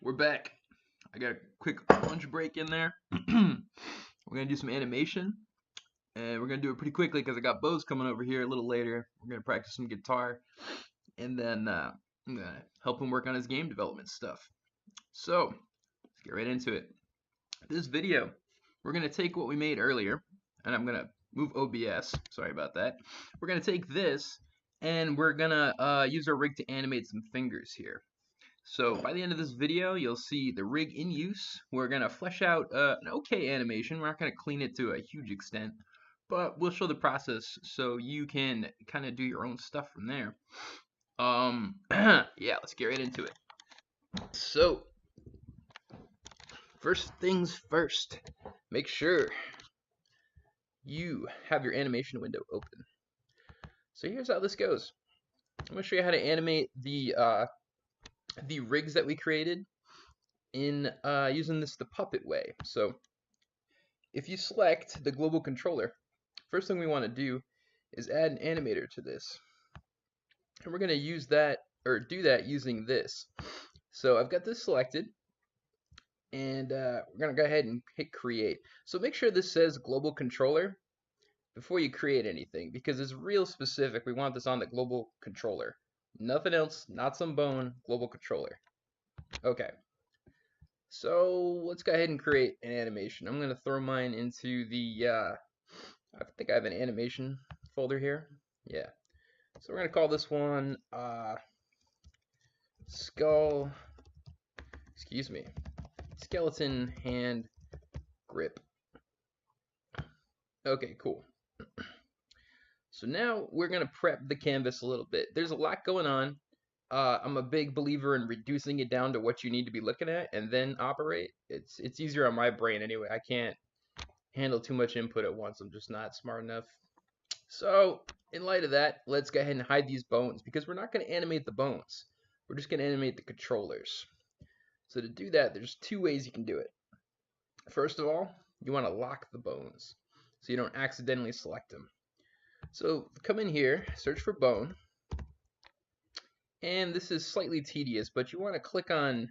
We're back. I got a quick lunch break in there. We're gonna do some animation, and we're gonna do it pretty quickly because I got Bo's coming over here a little later. We're gonna practice some guitar, and then I'm gonna help him work on his game development stuff. So let's get right into it. This video, we're gonna take what we made earlier, and I'm gonna move OBS. Sorry about that. We're gonna take this, and we're gonna use our rig to animate some fingers here. So by the end of this video, you'll see the rig in use. We're going to flesh out an okay animation. We're not going to clean it to a huge extent, but we'll show the process so you can kind of do your own stuff from there. Yeah, let's get right into it. So, first things first, make sure you have your animation window open. So here's how this goes. I'm going to show you how to animate the rigs that we created in using the puppet way. So if you select the global controller, first thing we want to do is add an animator to this, and we're going to use that or do that using this. So I've got this selected, and we're going to go ahead and hit create. So make sure this says global controller before you create anything, because it's real specific. We want this on the global controller, nothing else, not some bone, global controller. Okay, so let's go ahead and create an animation. I'm going to throw mine into the, I think I have an animation folder here. Yeah. So we're going to call this one skeleton hand grip. Okay, cool. So now we're going to prep the canvas a little bit. There's a lot going on. I'm a big believer in reducing it down to what you need to be looking at and then operate. It's easier on my brain anyway. I can't handle too much input at once. I'm just not smart enough. So in light of that, let's go ahead and hide these bones, because we're not going to animate the bones. We're just going to animate the controllers. So to do that, there's two ways you can do it. First of all, you want to lock the bones so you don't accidentally select them. So come in here, search for bone. And this is slightly tedious, but you want to click on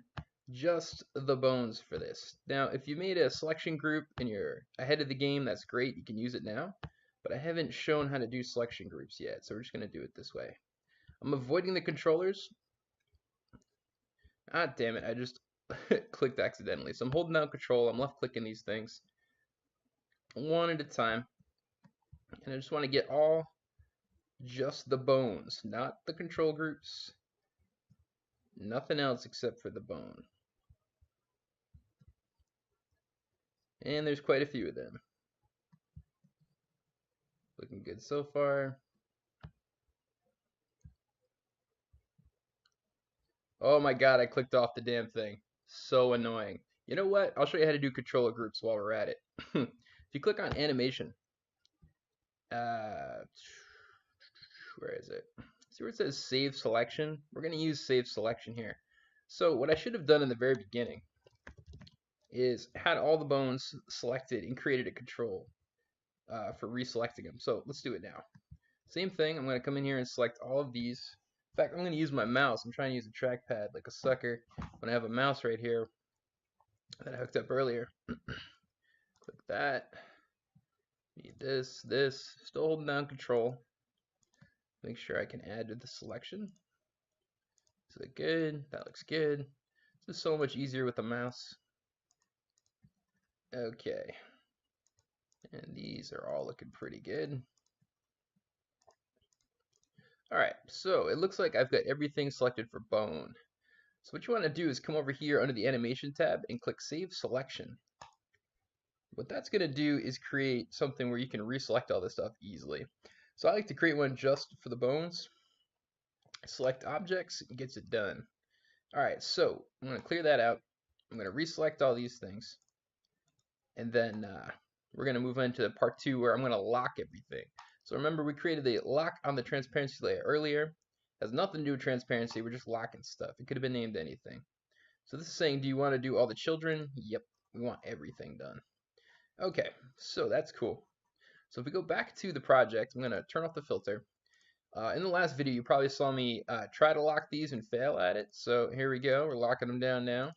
just the bones for this. Now, if you made a selection group and you're ahead of the game, that's great. You can use it now. But I haven't shown how to do selection groups yet, so we're just going to do it this way. I'm avoiding the controllers. Ah, damn it, I just clicked accidentally. So I'm holding down control, I'm left clicking these things one at a time. And I just want to get just the bones, not the control groups. Nothing else except for the bone. And there's quite a few of them. Looking good so far. Oh my god, I clicked off the damn thing. So annoying. You know what? I'll show you how to do controller groups while we're at it. If you click on animation, where is it? See where it says save selection? We're going to use save selection here. So what I should have done in the very beginning is had all the bones selected and created a control for reselecting them. So let's do it now. Same thing, I'm going to come in here and select all of these. In fact, I'm going to use my mouse. I'm trying to use a trackpad like a sucker when I have a mouse right here that I hooked up earlier. Click that. Need this, still holding down control. Make sure I can add to the selection. Is it good? That looks good. This is so much easier with the mouse. Okay. And these are all looking pretty good. Alright, so it looks like I've got everything selected for bone. So what you want to do is come over here under the animation tab and click save selection. What that's going to do is create something where you can reselect all this stuff easily. So I like to create one just for the bones. Select objects, it gets it done. Alright, so I'm going to clear that out. I'm going to reselect all these things. And then we're going to move into part 2 where I'm going to lock everything. So remember, we created a lock on the transparency layer earlier. It has nothing to do with transparency, we're just locking stuff. It could have been named anything. So this is saying, do you want to do all the children? Yep, we want everything done. Okay, so that's cool. So if we go back to the project, I'm going to turn off the filter. In the last video, you probably saw me try to lock these and fail at it. So here we go, we're locking them down now.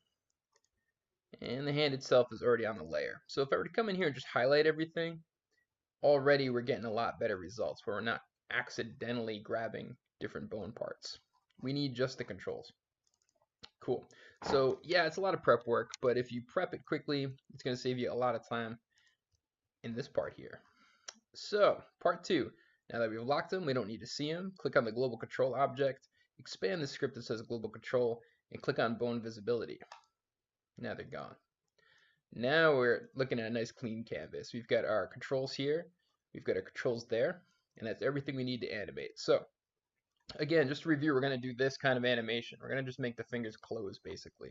And the hand itself is already on the layer. So if I were to come in here and just highlight everything, already we're getting a lot better results where we're not accidentally grabbing different bone parts. We need just the controls. Cool. So yeah, it's a lot of prep work, but if you prep it quickly, it's going to save you a lot of time in this part here. So part 2. Now that we've locked them, we don't need to see them. Click on the global control object, expand the script that says global control, and click on bone visibility. Now they're gone. Now we're looking at a nice clean canvas. We've got our controls here, we've got our controls there, and that's everything we need to animate. So again, just to review, we're going to do this kind of animation. We're going to just make the fingers close, basically.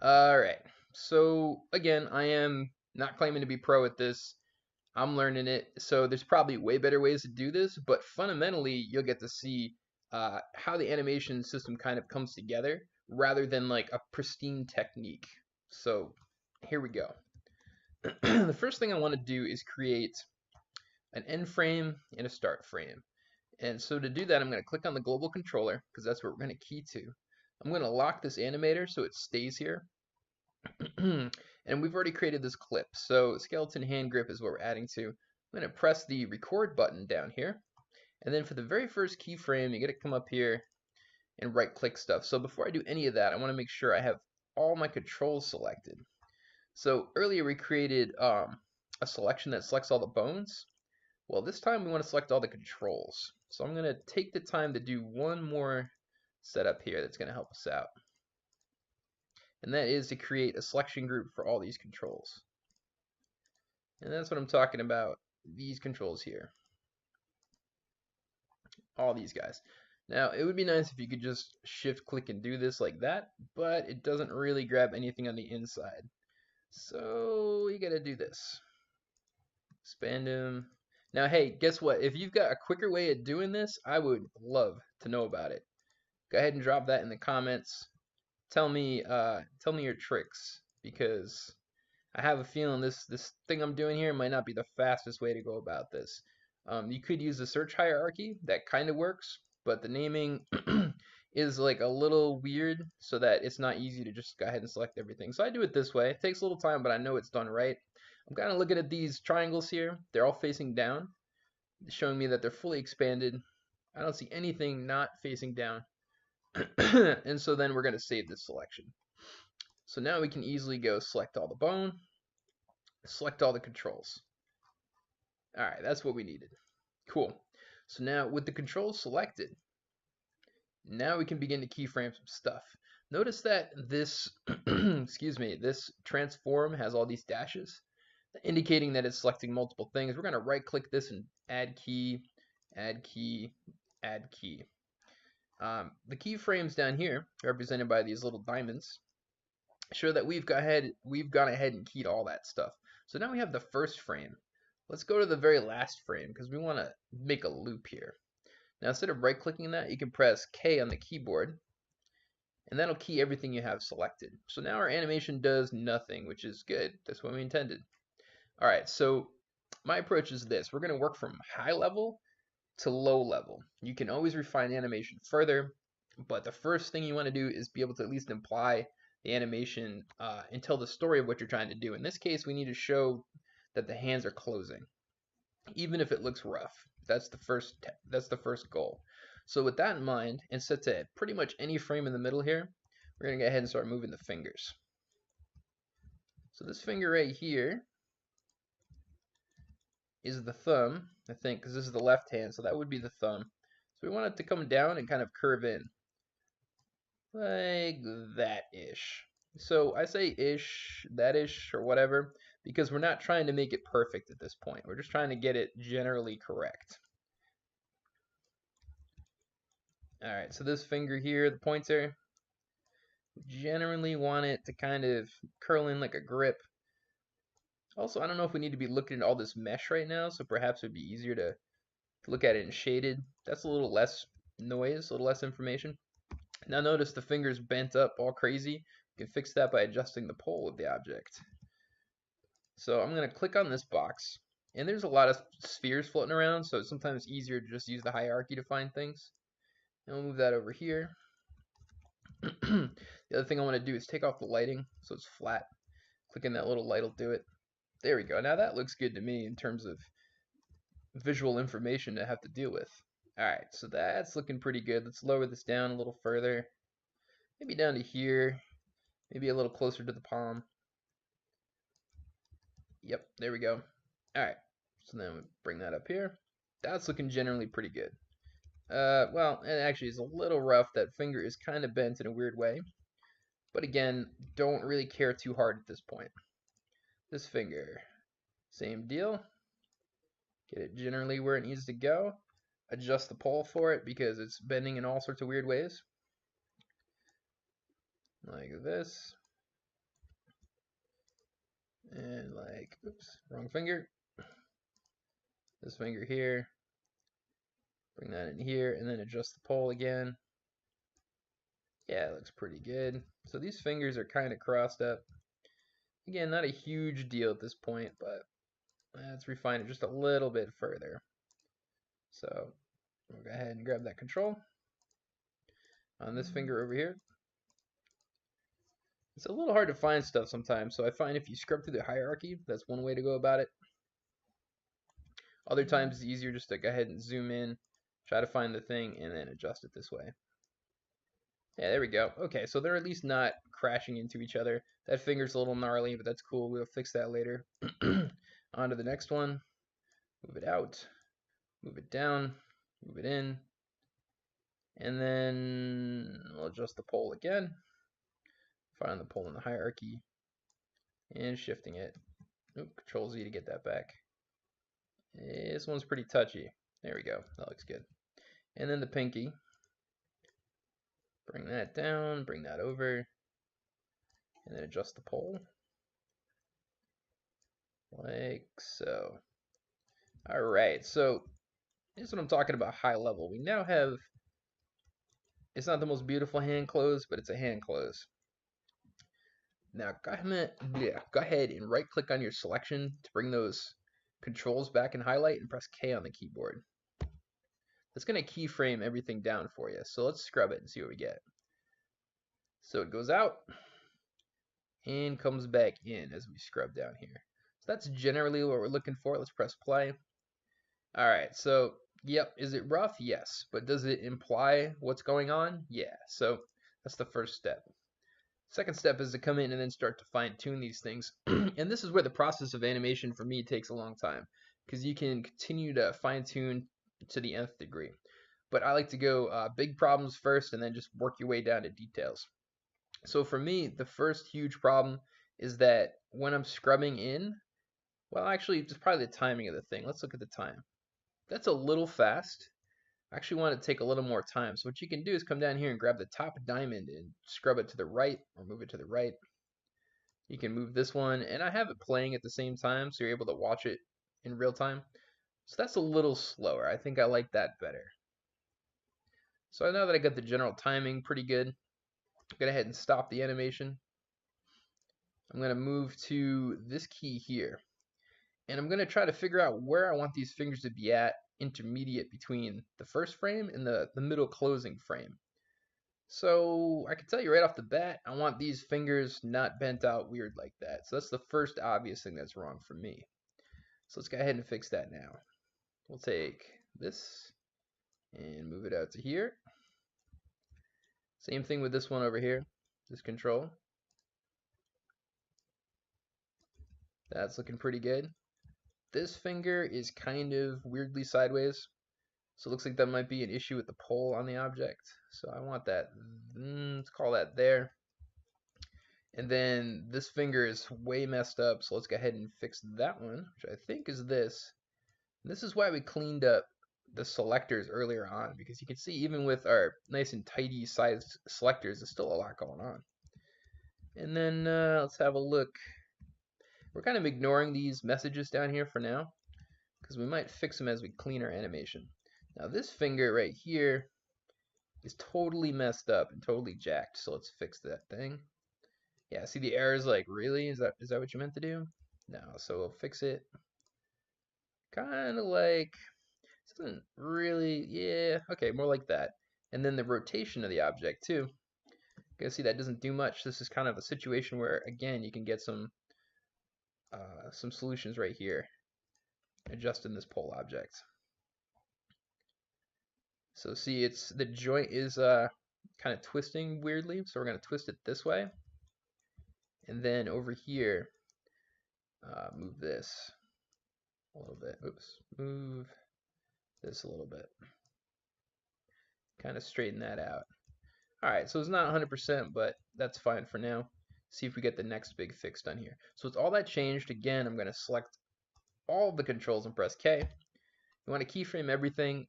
Alright, so again, I am not claiming to be pro at this. I'm learning it, so there's probably way better ways to do this, but fundamentally, you'll get to see how the animation system kind of comes together rather than like a pristine technique. So here we go. The first thing I want to do is create an end frame and a start frame. And so to do that, I'm going to click on the global controller because that's what we're going to key to. I'm going to lock this animator so it stays here. And we've already created this clip. So skeleton hand grip is what we're adding to. I'm going to press the record button down here. And then for the very first keyframe, you got to come up here and right click stuff. So before I do any of that, I want to make sure I have all my controls selected. So earlier we created a selection that selects all the bones. Well, this time we want to select all the controls. So I'm going to take the time to do one more setup here that's going to help us out. And that is to create a selection group for all these controls. And that's what I'm talking about, these controls here. All these guys. Now, it would be nice if you could just shift click and do this like that, but it doesn't really grab anything on the inside. So you gotta do this. Expand them. Now, hey, guess what? If you've got a quicker way of doing this, I would love to know about it. Go ahead and drop that in the comments. Tell me your tricks, because I have a feeling this thing I'm doing here might not be the fastest way to go about this. You could use the search hierarchy, that kind of works, but the naming is like a little weird, so that it's not easy to just go ahead and select everything. So I do it this way. It takes a little time, but I know it's done right. I'm kind of looking at these triangles here. They're all facing down, showing me that they're fully expanded. I don't see anything not facing down. And so then we're going to save this selection. So now we can easily go select all the bone, select all the controls. Alright, that's what we needed. Cool. So now with the controls selected, now we can begin to keyframe some stuff. Notice that this, excuse me, this transform has all these dashes, indicating that it's selecting multiple things. We're going to right click this and add key, add key, add key. The keyframes down here, represented by these little diamonds, show that we've gone ahead and keyed all that stuff. So now we have the first frame. Let's go to the very last frame because we want to make a loop here. Now instead of right clicking that, you can press K on the keyboard and that'll key everything you have selected. So now our animation does nothing, which is good. That's what we intended. Alright, so my approach is this. We're going to work from high level to low level. You can always refine animation further, but the first thing you want to do is be able to at least imply the animation and tell the story of what you're trying to do. In this case, we need to show that the hands are closing, even if it looks rough. That's the first goal. So with that in mind, and set to pretty much any frame in the middle here, we're going to go ahead and start moving the fingers. So this finger right here is the thumb, I think, because this is the left hand, so that would be the thumb. So we want it to come down and kind of curve in, like that-ish. So I say ish, that-ish, or whatever, because we're not trying to make it perfect at this point. We're just trying to get it generally correct. Alright, so this finger here, the pointer, generally want it to kind of curl in like a grip. Also, I don't know if we need to be looking at all this mesh right now, so perhaps it would be easier to look at it in shaded. That's a little less noise, a little less information. Now notice the finger's bent up all crazy. You can fix that by adjusting the pole of the object. So I'm going to click on this box, and there's a lot of spheres floating around, so it's sometimes easier to just use the hierarchy to find things. And we'll move that over here. The other thing I want to do is take off the lighting so it's flat. Clicking that little light will do it. There we go. Now that looks good to me in terms of visual information to have to deal with. Alright, so that's looking pretty good. Let's lower this down a little further. Maybe down to here. Maybe a little closer to the palm. Yep, there we go. Alright, so then we bring that up here. That's looking generally pretty good. Well, it actually is a little rough. That finger is kind of bent in a weird way. But again, don't really care too hard at this point. This finger, same deal. Get it generally where it needs to go. Adjust the pole for it because it's bending in all sorts of weird ways. Like this. And like, oops, wrong finger. This finger here. Bring that in here and then adjust the pole again. Yeah, it looks pretty good. So these fingers are kind of crossed up. Again, not a huge deal at this point, but let's refine it just a little bit further. So we'll go ahead and grab that control on this finger over here. It's a little hard to find stuff sometimes, so I find if you scrub through the hierarchy, that's one way to go about it. Other times it's easier just to go ahead and zoom in, try to find the thing, and then adjust it this way. Yeah, there we go. Okay, so they're at least not crashing into each other. That finger's a little gnarly, but that's cool. We'll fix that later. On to the next one. Move it out. Move it down. Move it in. And then we'll adjust the pole again. Find the pole in the hierarchy. And shifting it. Oop, Control Z to get that back. This one's pretty touchy. There we go. That looks good. And then the pinky. Bring that down, bring that over, and then adjust the pole. Like so. Alright, so here's what I'm talking about high level. We now have, it's not the most beautiful hand close, but it's a hand close. Now go ahead and right click on your selection to bring those controls back and highlight and press K on the keyboard. That's going to keyframe everything down for you. So let's scrub it and see what we get. So it goes out and comes back in as we scrub down here. So that's generally what we're looking for. Let's press play. Alright, so yep, is it rough? Yes. But does it imply what's going on? Yeah. So that's the first step. Second step is to come in and then start to fine tune these things. And this is where the process of animation for me takes a long time, because you can continue to fine tune to the nth degree. But I like to go big problems first and then just work your way down to details. So for me, the first huge problem is that when I'm scrubbing in, well, actually, it's probably the timing of the thing. Let's look at the time. That's a little fast. I actually want to take a little more time. So what you can do is come down here and grab the top diamond and scrub it to the right or move it to the right. You can move this one, and I have it playing at the same time, so you're able to watch it in real time. So that's a little slower. I think I like that better. So now that I got the general timing pretty good, I'm going to go ahead and stop the animation. I'm going to move to this key here. And I'm going to try to figure out where I want these fingers to be at, intermediate between the first frame and the middle closing frame. So I can tell you right off the bat, I want these fingers not bent out weird like that. So that's the first obvious thing that's wrong for me. So let's go ahead and fix that now. We'll take this and move it out to here. Same thing with this one over here, this control. That's looking pretty good. This finger is kind of weirdly sideways, so it looks like that might be an issue with the pole on the object. So I want that, let's call that there. And then this finger is way messed up, so let's go ahead and fix that one, which I think is this. And this is why we cleaned up the selectors earlier on, because you can see even with our nice and tidy sized selectors, there's still a lot going on. And then let's have a look. We're kind of ignoring these messages down here for now, because we might fix them as we clean our animation. Now this finger right here is totally messed up and totally jacked, so let's fix that thing. Yeah, see the errors, like, really? Is that what you meant to do? No, so we'll fix it. Kind of like, it doesn't really, yeah, okay, more like that. And then the rotation of the object too. You can see that doesn't do much. This is kind of a situation where, again, you can get some solutions right here, adjusting this pole object. So see, the joint is kind of twisting weirdly, so we're going to twist it this way. And then over here, move this a little bit. Oops, move this a little bit. Kind of straighten that out. All right, so it's not 100%, but that's fine for now. See if we get the next big fix done here. So it's all that changed. Again, I'm going to select all of the controls and press K. You want to keyframe everything.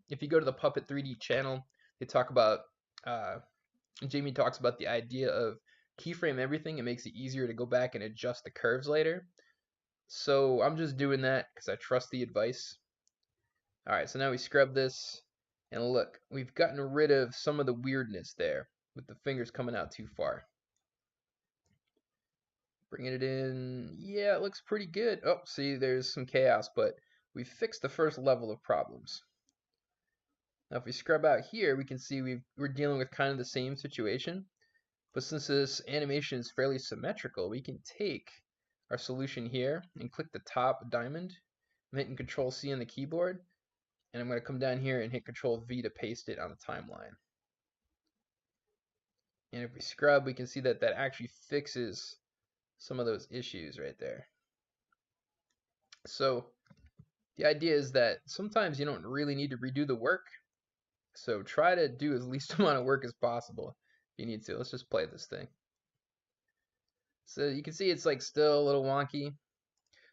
If you go to the Puppet 3D channel, they talk about, Jamie talks about the idea of keyframe everything. It makes it easier to go back and adjust the curves later. So I'm just doing that because I trust the advice. All right, so now we scrub this, and look, we've gotten rid of some of the weirdness there with the fingers coming out too far. Bringing it in, yeah, it looks pretty good. Oh, see, there's some chaos, but we fixed the first level of problems. Now, if we scrub out here, we can see we're dealing with kind of the same situation, but since this animation is fairly symmetrical, we can take our solution here and click the top diamond. I'm hitting Control C on the keyboard, and I'm going to come down here and hit Control V to paste it on the timeline. And if we scrub, we can see that that actually fixes some of those issues right there. So the idea is that sometimes you don't really need to redo the work. So try to do as least amount of work as possible if you need to. Let's just play this thing. So you can see it's like still a little wonky.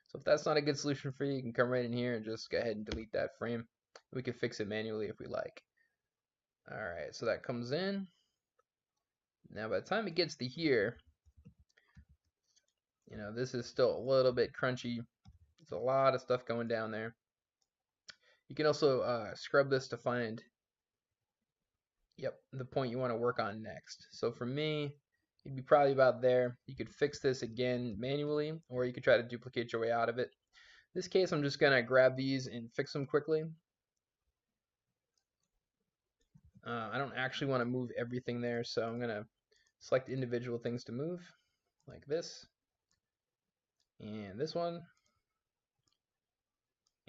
So if that's not a good solution for you, you can come right in here and just go ahead and delete that frame. We can fix it manually if we like. Alright, so that comes in. Now by the time it gets to here, you know, this is still a little bit crunchy. There's a lot of stuff going down there. You can also scrub this to find, yep, the point you want to work on next. So for me, you'd be probably about there. You could fix this again manually, or you could try to duplicate your way out of it. In this case, I'm just going to grab these and fix them quickly. I don't actually want to move everything there, so I'm going to select individual things to move, like this, and this one.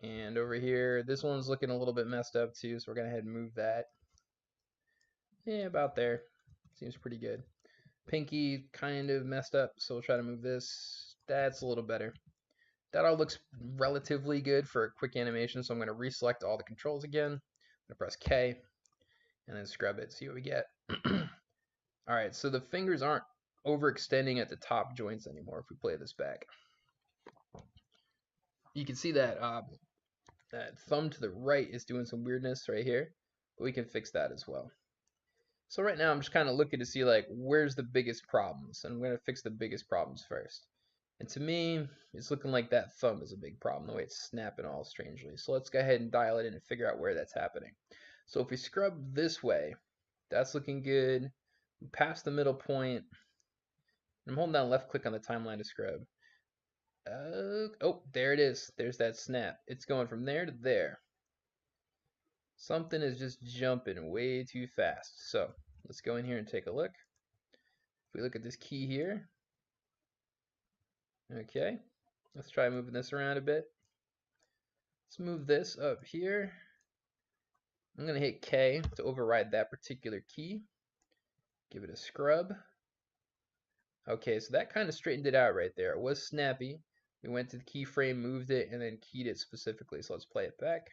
And over here, this one's looking a little bit messed up too, so we're going to head and move that. Yeah, about there. Seems pretty good. Pinkie kind of messed up, so we'll try to move this. That's a little better. That all looks relatively good for a quick animation, so I'm going to reselect all the controls again. I'm going to press K and then scrub it, see what we get. Alright, so the fingers aren't overextending at the top joints anymore if we play this back. You can see that that thumb to the right is doing some weirdness right here, but we can fix that as well. So right now I'm just kind of looking to see like where's the biggest problems, and I'm going to fix the biggest problems first. And to me, it's looking like that thumb is a big problem, the way it's snapping all strangely. So let's go ahead and dial it in and figure out where that's happening. So if we scrub this way, that's looking good. We pass the middle point. I'm holding down left click on the timeline to scrub. Oh, there it is. There's that snap. It's going from there to there. Something is just jumping way too fast. So let's go in here and take a look. If we look at this key here, okay, let's try moving this around a bit. Let's move this up here. I'm going to hit K to override that particular key. Give it a scrub. Okay, so that kind of straightened it out right there. It was snappy. We went to the keyframe, moved it, and then keyed it specifically. So let's play it back.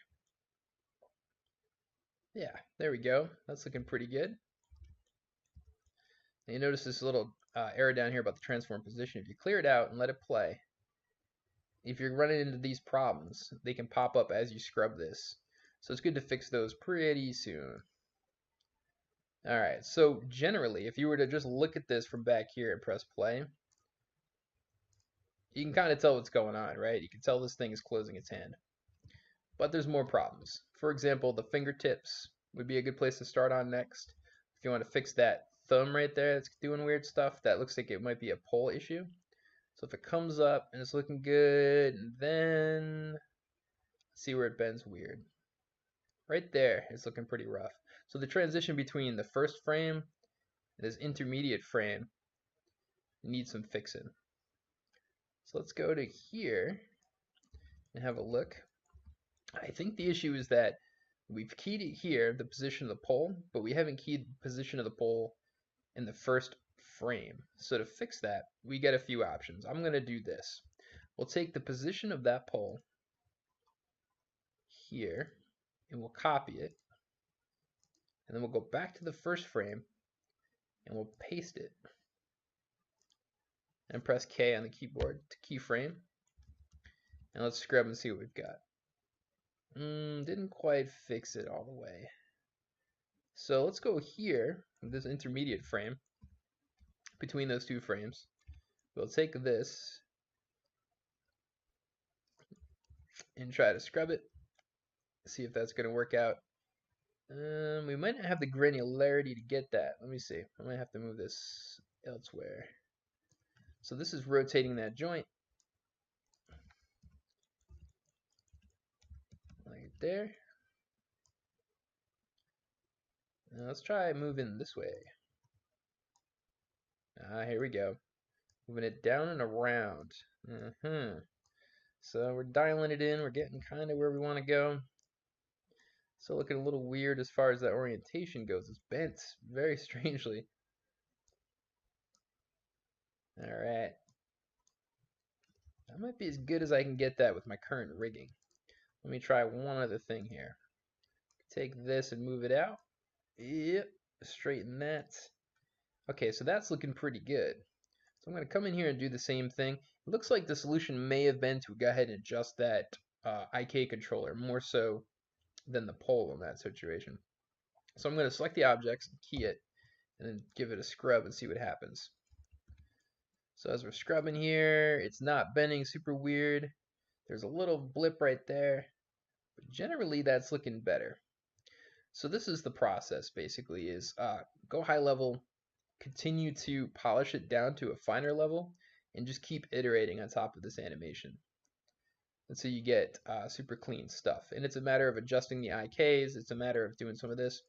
Yeah, there we go. That's looking pretty good. And you notice this little error down here about the transform position. If you clear it out and let it play, if you're running into these problems, they can pop up as you scrub this. So it's good to fix those pretty soon. Alright, so generally, if you were to just look at this from back here and press play, you can kind of tell what's going on, right? You can tell this thing is closing its hand. But there's more problems. For example, the fingertips would be a good place to start on next. If you want to fix that thumb right there that's doing weird stuff, that looks like it might be a pull issue. So if it comes up and it's looking good, and then see where it bends weird. Right there, it's looking pretty rough. So the transition between the first frame This intermediate frame needs some fixing. So let's go to here and have a look. I think the issue is that we've keyed it here, the position of the pole, but we haven't keyed the position of the pole in the first frame. So to fix that, we get a few options. I'm going to do this. We'll take the position of that pole here, and we'll copy it. And then we'll go back to the first frame, and we'll paste it. And press K on the keyboard to keyframe. And let's scrub and see what we've got. Didn't quite fix it all the way. So let's go here, this intermediate frame, between those two frames. We'll take this and try to scrub it, see if that's going to work out. We might not have the granularity to get that. Let me see. I might have to move this elsewhere. So this is rotating that joint. Like there. Now let's try moving this way. Here we go. Moving it down and around. So we're dialing it in. We're getting kind of where we want to go. So looking a little weird as far as that orientation goes. It's bent very strangely. Alright. That might be as good as I can get that with my current rigging. Let me try one other thing here. Take this and move it out. Yep. Straighten that. Okay, so that's looking pretty good. So I'm going to come in here and do the same thing. It looks like the solution may have been to go ahead and adjust that IK controller more so than the pole in that situation. So I'm going to select the objects, key it, and then give it a scrub and see what happens. So as we're scrubbing here, it's not bending super weird. There's a little blip right there, but generally that's looking better. So this is the process basically, is go high level, continue to polish it down to a finer level, and just keep iterating on top of this animation until you get super clean stuff. And it's a matter of adjusting the IKs, it's a matter of doing some of this.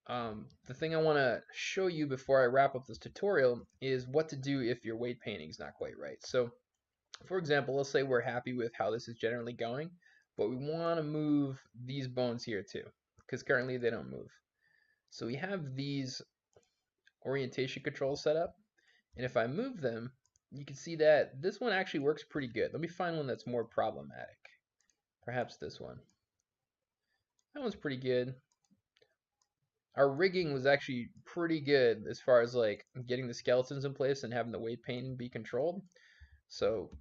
The thing I want to show you before I wrap up this tutorial is what to do if your weight painting is not quite right. So for example, let's say we're happy with how this is generally going, but we want to move these bones here too, because currently they don't move. So we have these orientation controls set up, and if I move them, you can see that this one actually works pretty good. Let me find one that's more problematic. Perhaps this one. That one's pretty good. Our rigging was actually pretty good as far as like getting the skeletons in place and having the weight painting be controlled. So,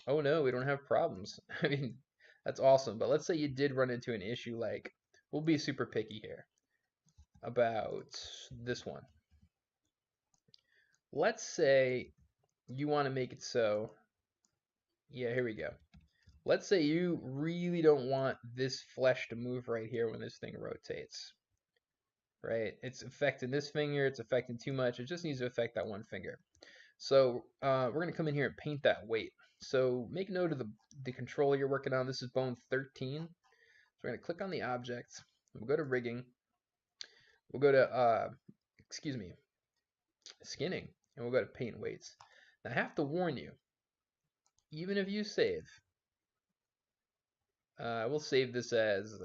oh no, we don't have problems. I mean, that's awesome. But let's say you did run into an issue like, we'll be super picky here about this one. Let's say you want to make it so, yeah, here we go. Let's say you really don't want this flesh to move right here when this thing rotates. Right? It's affecting this finger, it's affecting too much, it just needs to affect that one finger. So we're going to come in here and paint that weight. So make note of the controller you're working on. This is bone 13. So we're going to click on the object, we'll go to rigging, we'll go to, skinning, and we'll go to paint weights. Now I have to warn you, even if you save, we'll save this as,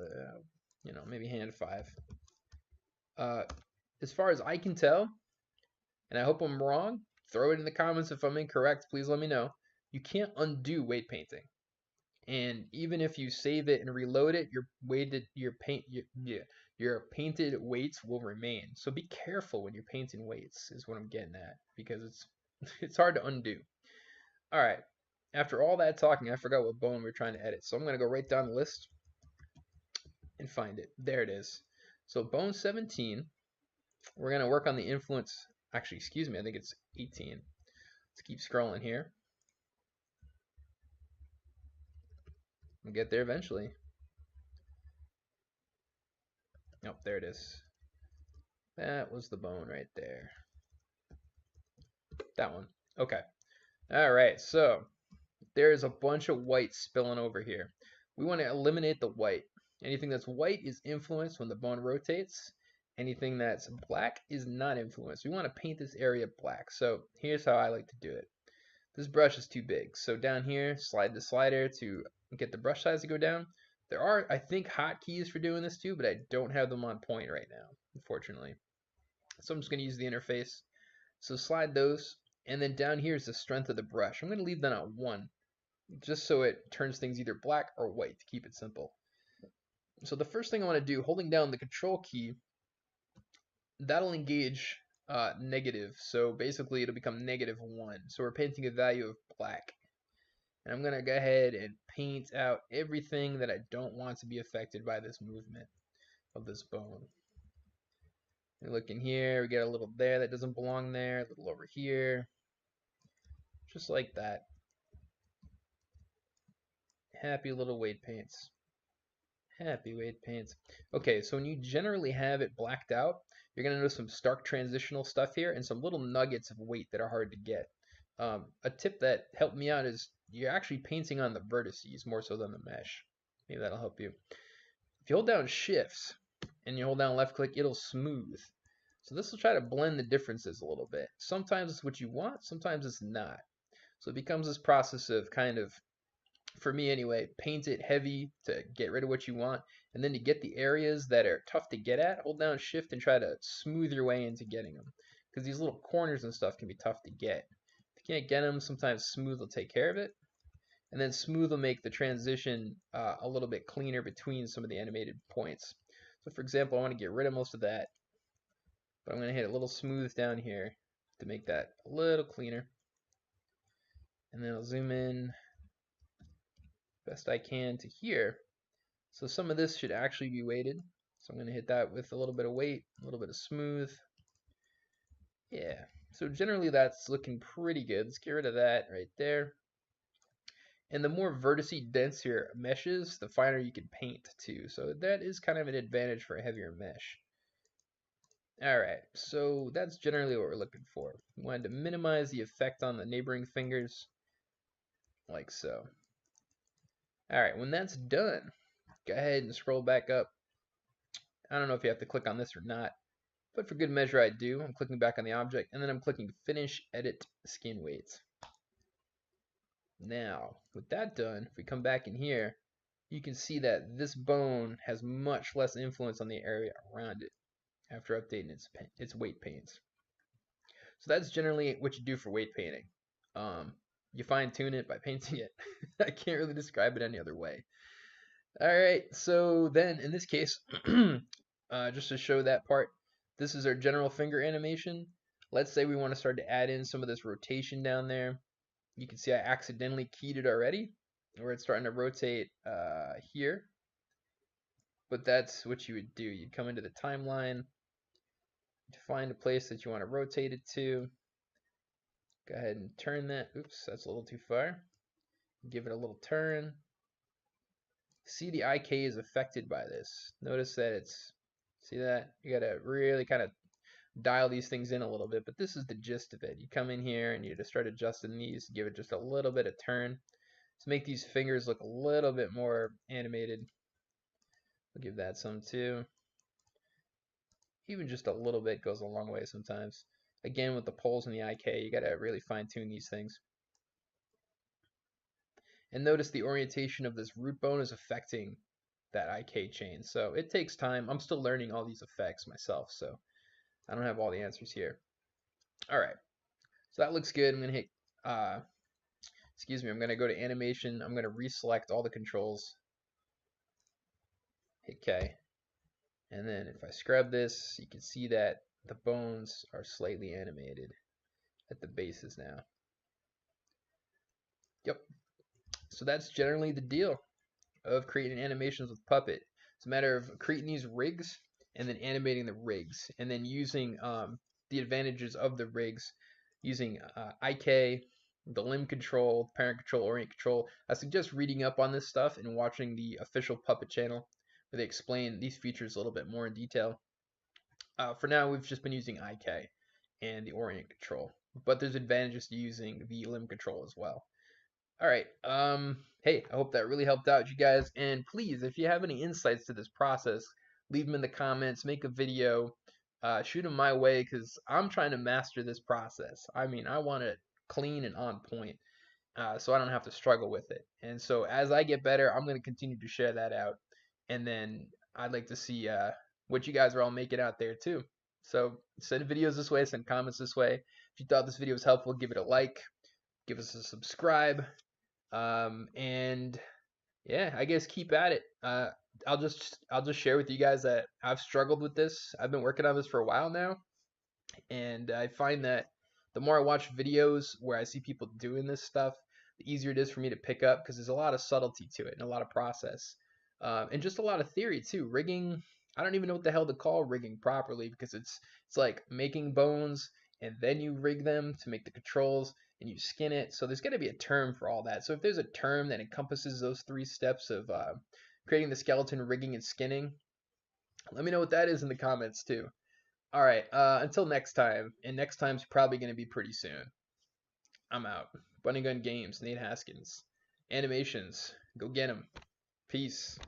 maybe hand 5. As far as I can tell, and I hope I'm wrong, throw it in the comments if I'm incorrect, please let me know. You can't undo weight painting. And even if you save it and reload it, your painted weights will remain. So be careful when you're painting weights, is what I'm getting at, because it's hard to undo. All right. After all that talking, I forgot what bone we're trying to edit. So I'm going to go right down the list and find it. There it is. So bone 17, we're going to work on the influence. Actually, excuse me, I think it's 18. Let's keep scrolling here. We'll get there eventually. Nope, there it is. That was the bone right there. That one. Okay. All right, so there's a bunch of white spilling over here. We want to eliminate the white. Anything that's white is influenced when the bone rotates. anything that's black is not influenced. We want to paint this area black. So here's how I like to do it. This brush is too big. So down here, slide the slider to get the brush size to go down. There are, I think, hotkeys for doing this too, but I don't have them on point right now, unfortunately. So I'm just going to use the interface. So slide those, and then down here is the strength of the brush. I'm going to leave that on 1, just so it turns things either black or white to keep it simple. So the first thing I want to do, holding down the control key, that'll engage negative. So basically it'll become -1. So we're painting a value of black. And I'm going to go ahead and paint out everything that I don't want to be affected by this movement of this bone. We look in here, we get a little there that doesn't belong there, a little over here, just like that. Happy little weight paints. Happy weight paints. Okay, so when you generally have it blacked out, you're going to notice some stark transitional stuff here and some little nuggets of weight that are hard to get. A tip that helped me out is you're actually painting on the vertices more so than the mesh. Maybe that'll help you. If you hold down shifts and you hold down left click, it'll smooth. So this will try to blend the differences a little bit. Sometimes it's what you want, sometimes it's not. So it becomes this process of kind of, for me anyway, paint it heavy to get rid of what you want, and then to get the areas that are tough to get at, hold down shift and try to smooth your way into getting them. Because these little corners and stuff can be tough to get. If you can't get them, sometimes smooth will take care of it. And then smooth will make the transition a little bit cleaner between some of the animated points. So for example, I want to get rid of most of that, but I'm going to hit a little smooth down here to make that a little cleaner. And then I'll zoom in best I can to here. So some of this should actually be weighted. So I'm going to hit that with a little bit of weight, a little bit of smooth. Yeah, so generally that's looking pretty good. Let's get rid of that right there. And the more vertice dense your mesh is, the finer you can paint too. So that is kind of an advantage for a heavier mesh. Alright, so that's generally what we're looking for. We wanted to minimize the effect on the neighboring fingers, like so. Alright, when that's done, go ahead and scroll back up. I don't know if you have to click on this or not, but for good measure I do. I'm clicking back on the object, and then I'm clicking Finish, Edit, Skin Weights. Now, with that done, if we come back in here, you can see that this bone has much less influence on the area around it after updating its weight paints. So that's generally what you do for weight painting. You fine tune it by painting it. I can't really describe it any other way. Alright, so then in this case, just to show that part, this is our general finger animation. Let's say we want to start to add in some of this rotation down there. You can see I accidentally keyed it already, where it's starting to rotate here. But that's what you would do. You'd come into the timeline, find a place that you want to rotate it to. Go ahead and turn that. Oops, that's a little too far. Give it a little turn. See, the IK is affected by this. Notice that it's, see that? You gotta really kind of dial these things in a little bit, but this is the gist of it. You come in here and you just start adjusting these, give it just a little bit of turn to make these fingers look a little bit more animated. I'll give that some too. Even just a little bit goes a long way sometimes. Again, with the poles and the IK, you gotta really fine tune these things. And notice the orientation of this root bone is affecting that IK chain. So it takes time. I'm still learning all these effects myself, so I don't have all the answers here. All right, so that looks good. I'm gonna hit, excuse me, I'm gonna go to animation. I'm gonna reselect all the controls. Hit K. And then if I scrub this, you can see that the bones are slightly animated at the bases now. Yep. So that's generally the deal of creating animations with Puppet. It's a matter of creating these rigs and then animating the rigs, and then using the advantages of the rigs, using IK, the limb control, parent control, orient control. I suggest reading up on this stuff and watching the official Puppet channel where they explain these features a little bit more in detail. For now, we've just been using IK and the orient control, but there's advantages to using the limb control as well. All right. Hey, I hope that really helped out you guys. And please, if you have any insights to this process, leave them in the comments, make a video. shoot them my way because I'm trying to master this process. I mean, I want it clean and on point, so I don't have to struggle with it. And so as I get better, I'm going to continue to share that out. And then I'd like to see what you guys are all making out there too. So send videos this way, send comments this way. If you thought this video was helpful, give it a like, give us a subscribe, and yeah, I guess keep at it. I'll just share with you guys that I've struggled with this. I've been working on this for a while now, and I find that the more I watch videos where I see people doing this stuff, the easier it is for me to pick up because there's a lot of subtlety to it and a lot of process, and just a lot of theory too. Rigging, I don't even know what the hell to call rigging properly because it's like making bones and then you rig them to make the controls and you skin it. So there's got to be a term for all that. So if there's a term that encompasses those 3 steps of creating the skeleton, rigging, and skinning, let me know what that is in the comments too. All right, until next time, and next time's probably going to be pretty soon. I'm out. Bunny Gun Games, Nate Haskins. Animations, go get 'em. Peace.